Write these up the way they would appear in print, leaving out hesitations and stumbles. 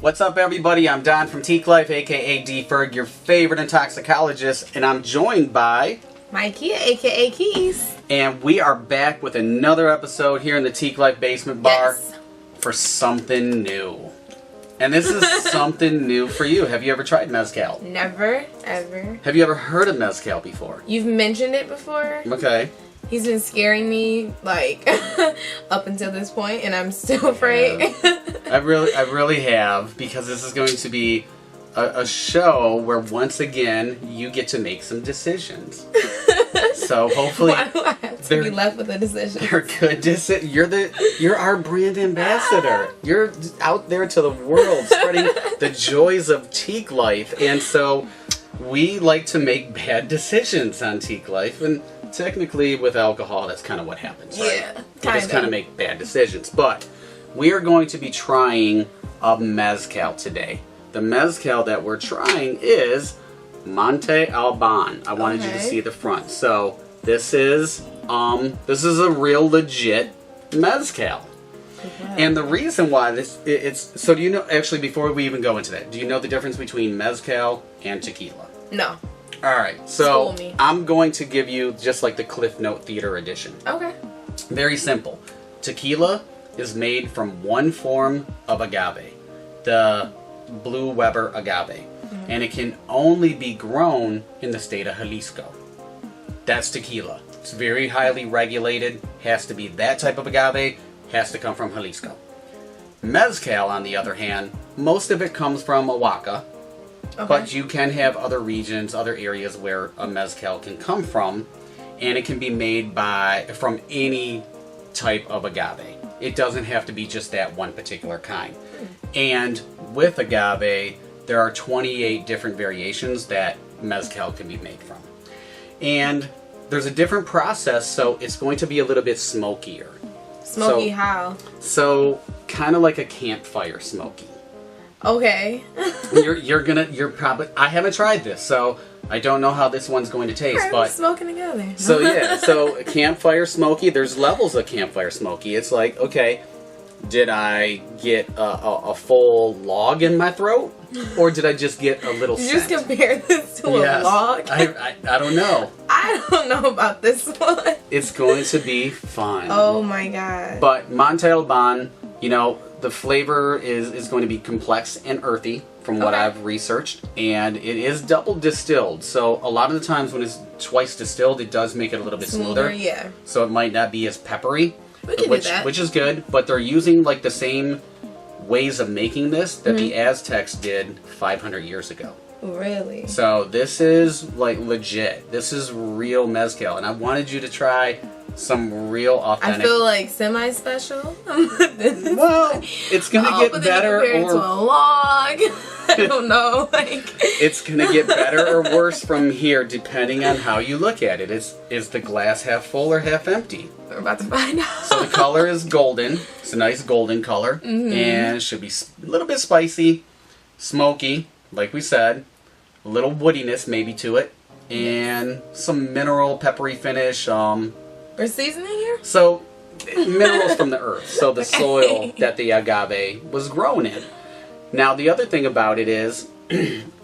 What's up, everybody? I'm Don from Teeqlife, aka D-Ferg, your favorite intoxicologist, and I'm joined by Mikey, aka Keys. And we are back with another episode here in the Teeqlife Basement Bar for something new. And this is something new for you. Have you ever tried mezcal? Never, ever. Have you ever heard of mezcal before? You've mentioned it before. Okay. He's been scaring me, like, up until this point, and I'm still afraid. I really have, because this is going to be a show where, once again, you get to make some decisions. So hopefully, why do I have to be left with a decision? They're good decisions. You're our brand ambassador. You're out there to the world, spreading the joys of Teeqlife, and so we like to make bad decisions on Teeqlife, and technically with alcohol, that's kind of what happens, right? Yeah, you just kind of make bad decisions. But we are going to be trying a mezcal today. The mezcal that we're trying is Monet Alban. I wanted you to see the front. So this is a real legit mezcal. Okay. And the reason why so do you know, actually before we even go into that, do you know the difference between mezcal and tequila? No. Alright, so I'm going to give you just like the Cliff Note Theater edition. Okay. Very simple. Tequila is made from one form of agave, the Blue Weber agave. And it can only be grown in the state of Jalisco. That's tequila. It's very highly regulated, has to be that type of agave, has to come from Jalisco. Mezcal, on the other hand, most of it comes from Oaxaca. Okay. But you can have other regions, other areas where a mezcal can come from, and it can be made from any type of agave. It doesn't have to be just that one particular kind. And with agave, there are 28 different variations that mezcal can be made from. And there's a different process, so it's going to be a little bit smokier. Smoky how? So kind of like a campfire smoky. Okay. you're probably, I haven't tried this, so I don't know how this one's going to taste, but smoking together. So yeah, so campfire smoky, there's levels of campfire smoky. It's like, okay, did I get a full log in my throat, or did I just get a little Did you scent? just compare this to a log? I don't know. I don't know about this one. It's going to be fun. Oh my god. But Monet Alban, you know, the flavor is going to be complex and earthy from what I've researched, and it is double distilled. So a lot of the times when it's twice distilled, it does make it a little bit smoother. Yeah. So it might not be as peppery, which is good. But they're using like the same ways of making this that the Aztecs did 500 years ago. Really? So this is like legit. This is real mezcal, and I wanted you to try some real authentic. I feel like semi-special. Well, it's gonna get better or to a log. I don't know. It's gonna get better or worse from here, depending on how you look at it. Is the glass half full or half empty? We're about to find out. So the color is golden. It's a nice golden color, and it should be a little bit spicy, smoky, like we said, a little woodiness maybe to it, and some mineral peppery finish. We're seasoning here? So, minerals from the earth. So the soil that the agave was grown in. Now, the other thing about it is,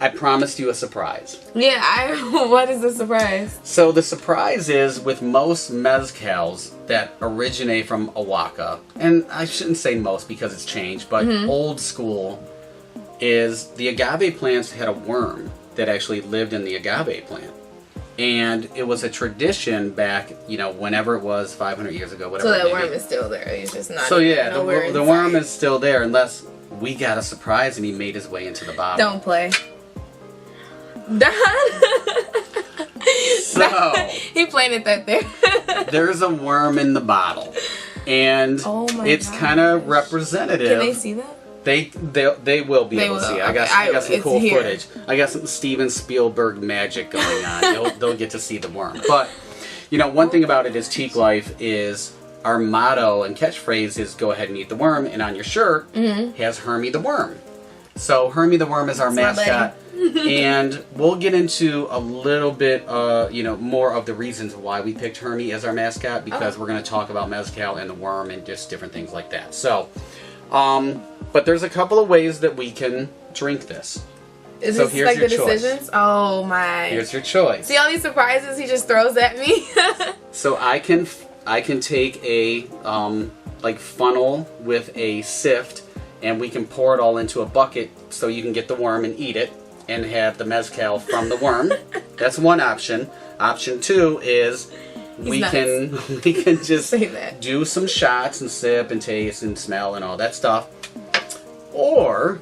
I promised you a surprise. Yeah, what is the surprise? So the surprise is, with most mezcals that originate from Oaxaca, and I shouldn't say most because it's changed, but old school, is the agave plants had a worm that actually lived in the agave plant. And it was a tradition back, you know, whenever it was, 500 years ago, whatever. So that worm is still there. He's just not. So yeah, the worm is still there, unless we got a surprise and he made his way into the bottle. Don't play. Don. So he planted that there. There's a worm in the bottle, and it's kind of representative. Can they see that? They will be able to see. I got some cool footage. I got some Steven Spielberg magic going on. They'll get to see the worm. But you know, one thing about it is Teeqlife is our motto and catchphrase is "Go ahead and eat the worm," and on your shirt has Hermie the Worm. So Hermie the Worm is our mascot, and we'll get into a little bit, you know, more of the reasons why we picked Hermie as our mascot, because we're going to talk about mezcal and the worm and just different things like that. So. But there's a couple of ways that we can drink this. Is So this here's like your the choice. decisions? Oh my. Here's your choice. See all these surprises he just throws at me? So I can take a like funnel with a sift, and we can pour it all into a bucket so you can get the worm and eat it and have the mezcal from the worm. That's one option. Option 2 is we can just do some shots and sip and taste and smell and all that stuff. Or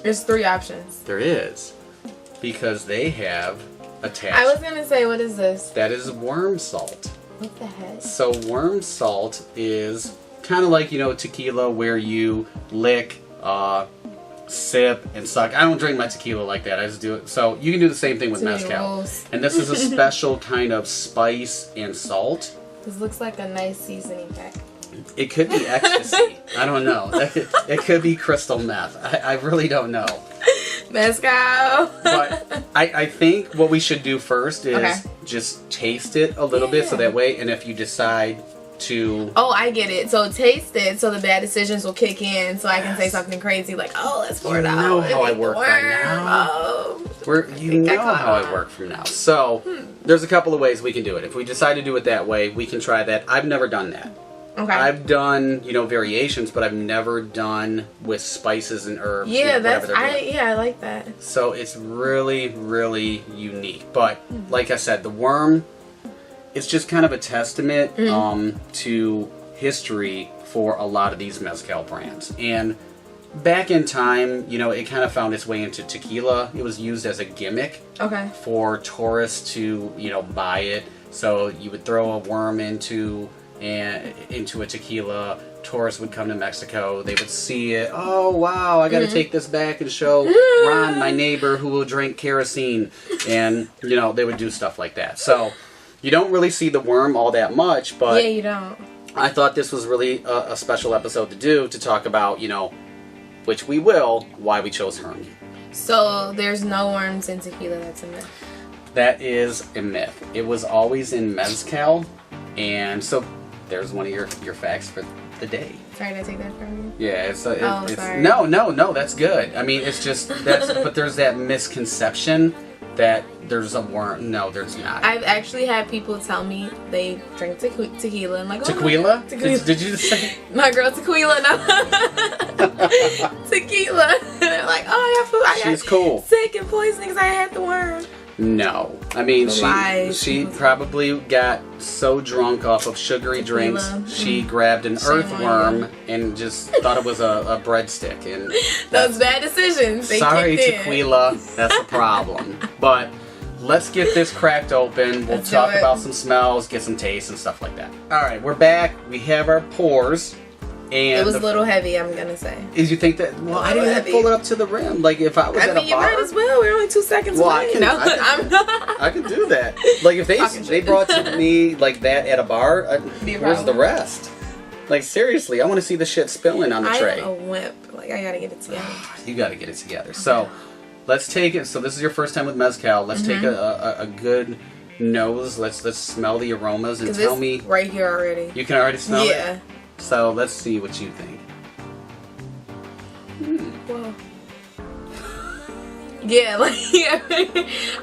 There's 3 options. there is, because they have attached. I was gonna say, what is this? That is worm salt. What the heck? So worm salt is kind of like, tequila, where you lick, sip, and suck. I don't drink my tequila like that. I just do it. So you can do the same thing with mezcal. And this is a special kind of spice and salt. This looks like a nice seasoning pack. It could be ecstasy. I don't know. It could be crystal meth. I really don't know. Mezcal. But I think what we should do first is just taste it a little bit, so that way, and if you decide to... Oh, I get it. So taste it so the bad decisions will kick in, so I can say something crazy like, oh, let's pour it out. You know how I work by now. Oh. You know how I work from now. So there's a couple of ways we can do it. If we decide to do it that way, we can try that. I've never done that. Okay. I've done, variations, but I've never done with spices and herbs. Yeah, I like that. So it's really, really unique. But like I said, the worm, it's just kind of a testament to history for a lot of these mezcal brands. And back in time, it kind of found its way into tequila. It was used as a gimmick for tourists to, buy it. So you would throw a worm into a tequila. Tourists would come to Mexico. They would see it. Oh, wow, I got to take this back and show Ron, my neighbor, who will drink kerosene. And, they would do stuff like that. So you don't really see the worm all that much, but yeah, you don't. I thought this was really a special episode to do, to talk about, which we will, why we chose Herm. So there's no worms in tequila. That's a myth. That is a myth. It was always in mezcal, and so there's one of your facts for the day. Sorry, did I take that from you? Yeah, it's sorry. No, that's good. I mean, it's just but there's that misconception that there's a worm. No, there's not. I've actually had people tell me they drink tequila and like, tequila? Tequila. Did you just say? My girl tequila, no. Tequila. And they're like, oh, I got food. I She's cool. Sick and poisoning because I had the worm. No, I mean she probably got so drunk off of sugary drinks, she grabbed an earthworm and just thought it was a breadstick. And those bad decisions. Sorry, tequila, that's the problem. But let's get this cracked open. We'll talk about some smells, get some taste and stuff like that. All right, we're back. We have our pours. And it was a little heavy, I'm gonna say. Is you think that? Well, I didn't have to pull it up to the rim. Like if I was at a bar. You might as well. We're only 2 seconds away. I can do that. Like if they brought to me like that at a bar, where's the rest? Like seriously, I want to see the shit spilling on the tray. I'm a wimp. Like I gotta get it together. You gotta get it together. So let's take it. So this is your first time with mezcal. Let's take a good nose. Let's smell the aromas and tell me. Right here already. You can already smell it. Yeah. So let's see what you think. Whoa. Yeah, like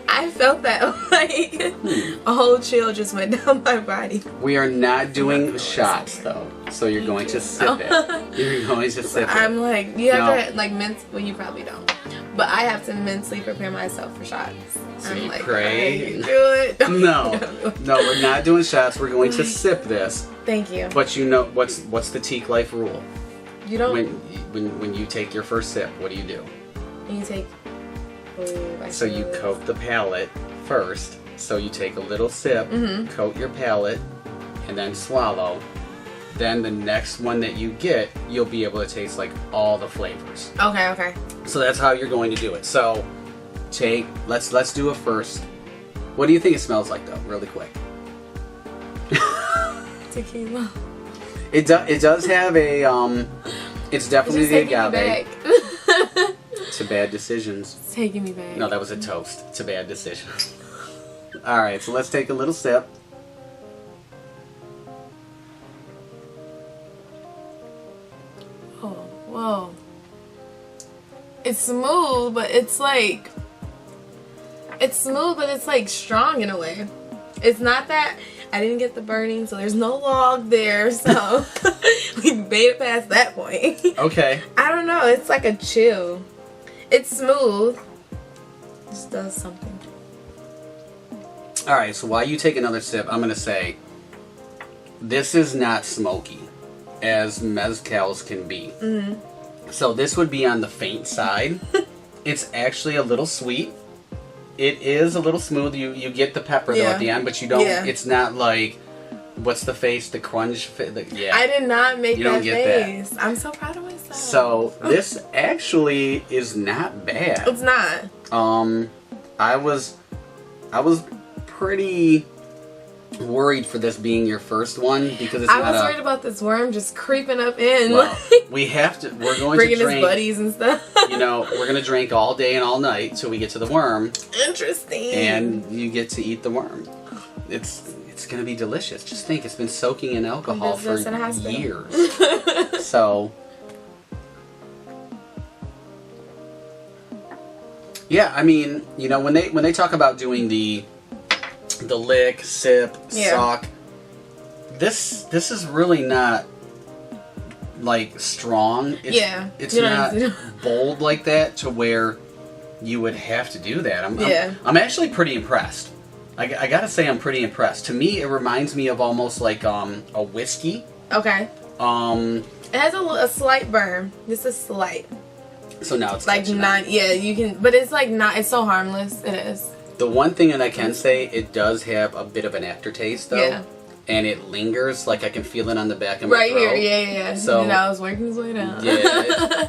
I felt that like a whole chill just went down my body. We are not doing shots though, so you're going to sip it. You're going to sip it. I'm like, you have to like well, you probably don't, but I have to mentally prepare myself for shots. So I'm you like, pray. do it. No, we're not doing shots. We're going to sip this. Thank you. But what's the Teeqlife rule? You don't. When you take your first sip, what do? You take. So you coat the palate first. So you take a little sip, coat your palate, and then swallow. Then the next one that you get, you'll be able to taste like all the flavors. Okay. So that's how you're going to do it. So let's do it first. What do you think it smells like though, really quick? Tequila. It does have a it's definitely the agave. To bad decisions. It's taking me back. No, that was a toast to bad decisions. All right, so let's take a little sip. Oh, whoa. It's smooth, but it's like strong in a way. It's not that I didn't get the burning, so there's no log there, so we made it past that point. Okay. I don't know. It's like a chill. It's smooth. Just does something. All right. So while you take another sip, I'm gonna say this is not smoky as mezcals can be. So this would be on the faint side. It's actually a little sweet. It is a little smooth. You get the pepper though at the end, but you don't. Yeah. It's not like what's the face, the crunch. Yeah. I did not make that face. That. I'm so proud of myself. So this actually is not bad. It's not. I was pretty worried for this being your first one because it's I was worried about this worm just creeping up in. Well, we have to. We're going bringing to drink, his buddies and stuff. You know, we're gonna drink all day and all night till we get to the worm. Interesting. And you get to eat the worm. It's gonna be delicious. Just think, it's been soaking in alcohol for years. So. Yeah, I mean, you know, when they talk about doing the lick, sip, suck, this is really not like strong. It's not bold like that to where you would have to do that. I'm actually pretty impressed. I gotta say I'm pretty impressed. To me, it reminds me of almost like a whiskey. Okay. It has a slight burn. Just a slight. So now it's like not. Yeah, you can, but it's like not. It's so harmless. It is. The one thing that I can say, it does have a bit of an aftertaste though. Yeah. And it lingers, like I can feel it on the back of my throat. Right here, yeah. So now it's working its way down. Yeah,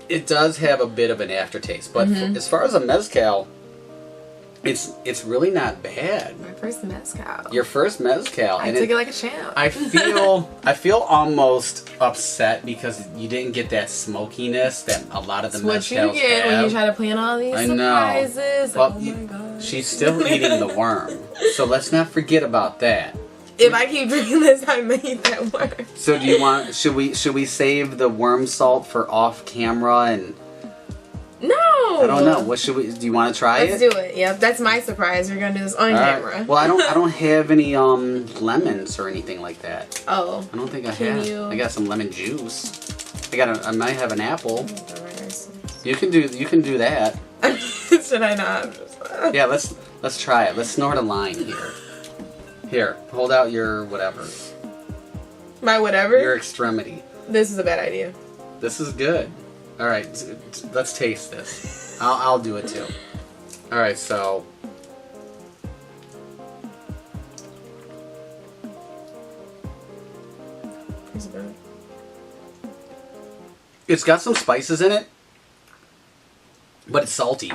it does have a bit of an aftertaste, but as far as a mezcal, it's really not bad. My first mezcal. Your first mezcal. I took it like a champ. I feel almost upset because you didn't get that smokiness that a lot of the mezcals have. What you get when you try to plan all these surprises. Well, oh my gosh. She's still eating the worm, so let's not forget about that. If I keep drinking this, I may eat that worm. So do you want? Should we save the worm salt for off camera and? No. I don't know. What should we? Do you want to try it? Let's do it. Yeah, that's my surprise. We're gonna do this on camera. Well, I don't have any lemons or anything like that. Oh. I don't think I have. I got some lemon juice. I might have an apple. You can do that. Should I not? Yeah, let's try it. Let's snort a line here. Here, hold out your whatever. My whatever? Your extremity. This is a bad idea. This is good. All right, let's taste this. I'll do it too. All right, so. It's got some spices in it, but it's salty.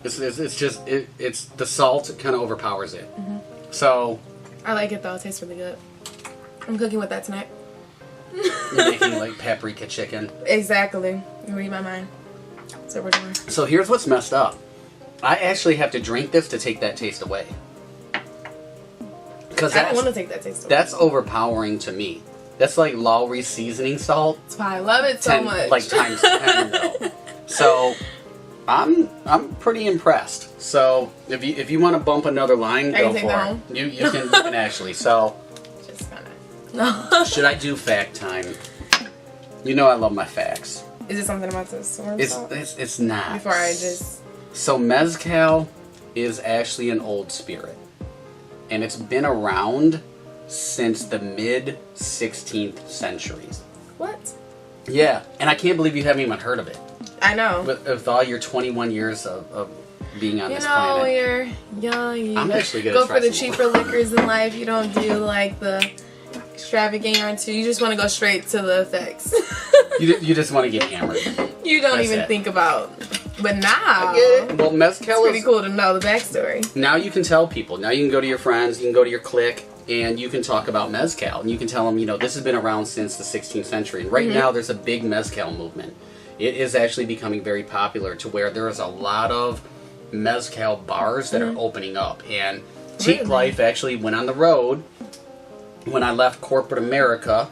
It's the salt kind of overpowers it. So. I like it though. It tastes really good. I'm cooking with that tonight. You're making like paprika chicken. Exactly. You read my mind. That's what we're doing. So here's what's messed up. I actually have to drink this to take that taste away. Because I don't want to take that taste away. That's overpowering to me. That's like Lowry seasoning salt. That's why I love it so much. Like times 10 though. So I'm pretty impressed. So if you want to bump another line, go for it. You can actually. So no. Should I do fact time? You know I love my facts. Is it something about this? It's not. Before I just. So mezcal is actually an old spirit, and it's been around since the mid 16th century. What? Yeah, and I can't believe you haven't even heard of it. I know. With all your 21 years of being on this planet. You're young. I'm actually good. Go for the cheaper liquors in life. You don't do like the extravagant. You just want to go straight to the effects. you just want to get hammered. You don't even think about. But now, I get it. Well, mezcal it's pretty cool to know the backstory. Now you can tell people. Now you can go to your friends. You can go to your clique. And you can talk about mezcal. And you can tell them, this has been around since the 16th century. And right now there's a big mezcal movement. It is actually becoming very popular to where there is a lot of mezcal bars that are opening up. And Teeqlife actually went on the road when I left corporate America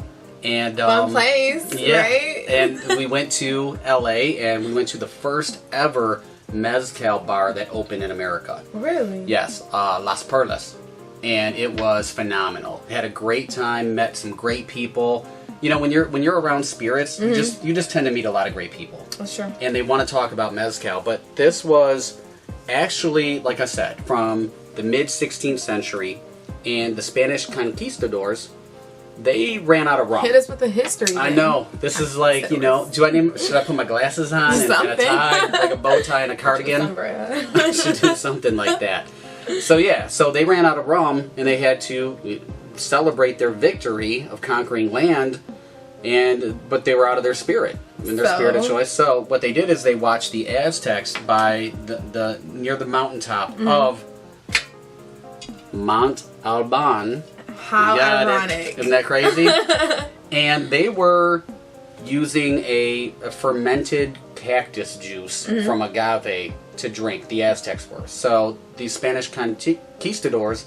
And fun place, yeah, right? And we went to LA, and we went to the first ever mezcal bar that opened in America. Really? Yes, Las Perlas, and it was phenomenal. Had a great time, met some great people. You know, when you're around spirits, you just tend to meet a lot of great people. That's true. And they want to talk about mezcal, but this was actually, like I said, from the mid 16th century, and the Spanish conquistadors, they ran out of rum. Hit us with the history. I know. This is like, you know, should I put my glasses on and a tie, like a bow tie and a cardigan? I should do something like that. So yeah, so they ran out of rum, and they had to celebrate their victory of conquering land, but they were out of their spirit, in their spirit of choice. So what they did is they watched the Aztecs by the near the mountaintop of Monet Alban. How ironic. Isn't that crazy? And they were using a fermented cactus juice from agave to drink. The Aztecs were. So these Spanish conquistadors,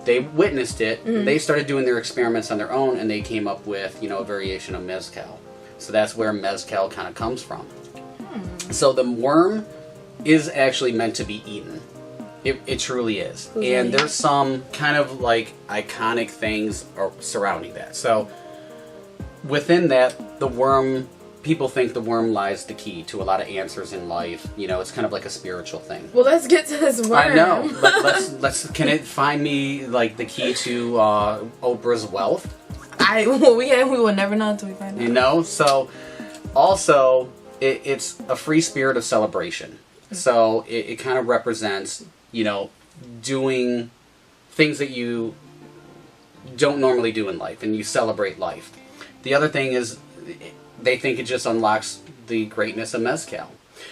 they witnessed it. They started doing their experiments on their own, and they came up with, you know, a variation of mezcal. So that's where mezcal kind of comes from. So the worm is actually meant to be eaten. It truly is. And there's some kind of like iconic things surrounding that. So within that, the worm, people think the worm lies the key to a lot of answers in life. You know, it's kind of like a spiritual thing. Well, let's get to this worm. I know. Can it find me like the key to Oprah's wealth? We will never know until we find out. You know, so also it's a free spirit of celebration. So it kind of represents, you know, doing things that you don't normally do in life, and you celebrate life. The other thing is, they think it just unlocks the greatness of mezcal.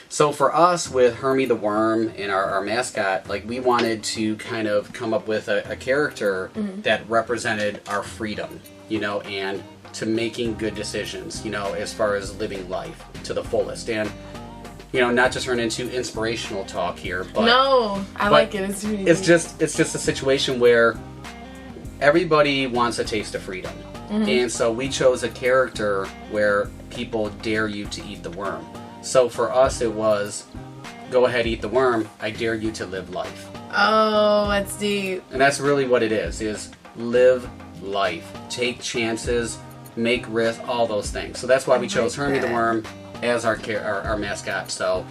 So for us, with Hermie the Worm and our mascot, like, we wanted to kind of come up with a character that represented our freedom, you know, and to making good decisions, you know, as far as living life to the fullest. And, you know, not just turn into inspirational talk here, but no, I like it. It's really just a situation where everybody wants a taste of freedom. And so we chose a character where people dare you to eat the worm. So for us, it was, go ahead, eat the worm. I dare you to live life. Oh, that's deep. And that's really what it is live life. Take chances, make risks, all those things. So that's why we chose Hermie the Worm as our mascot. So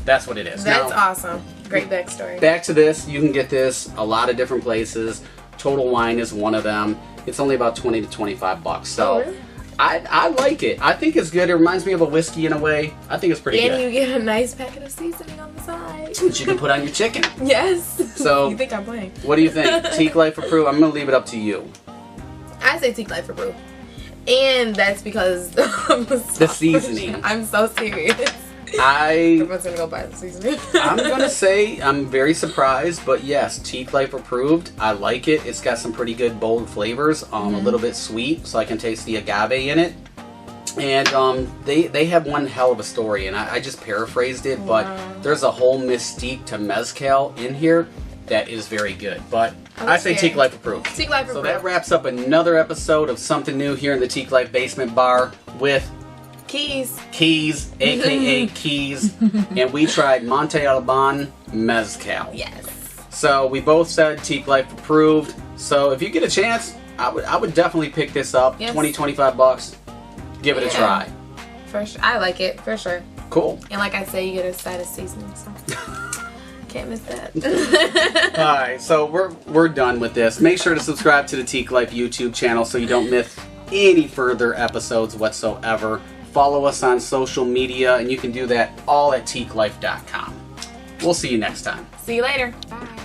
that's what it is. That's now, awesome. Great backstory. Back to this, you can get this a lot of different places. Total Wine is one of them. It's only about $20 to $25. So really? I like it. I think it's good. It reminds me of a whiskey in a way. I think it's pretty good. And you get a nice packet of seasoning on the side that you can put on your chicken. Yes. So you think I'm playing? What do you think? Teeqlife approved? I'm gonna leave it up to you. I say Teeqlife approved, and that's because of the seasoning. I'm so serious. Everyone's gonna go buy the seasoning. I'm gonna say I'm very surprised, but yes, Teeqlife approved. I like it. It's got some pretty good bold flavors. A little bit sweet, so I can taste the agave in it. And they have one hell of a story, and I just paraphrased it, but there's a whole mystique to mezcal in here that is very good. But I say Teeqlife approved. Teeqlife approved. So that wraps up another episode of Something New here in the Teeqlife Basement Bar with Keys, aka Keys, and we tried Monte Alban Mezcal. Yes. So we both said Teeqlife approved. So if you get a chance, I would definitely pick this up. Yes. $20-25. Give it a try. For sure, I like it for sure. Cool. And like I say, you get a side of seasoning, so can't miss that. All right, so we're done with this. Make sure to subscribe to the Teeqlife YouTube channel so you don't miss any further episodes whatsoever. Follow us on social media, and you can do that all at teeqlife.com. We'll see you next time. See you later. Bye.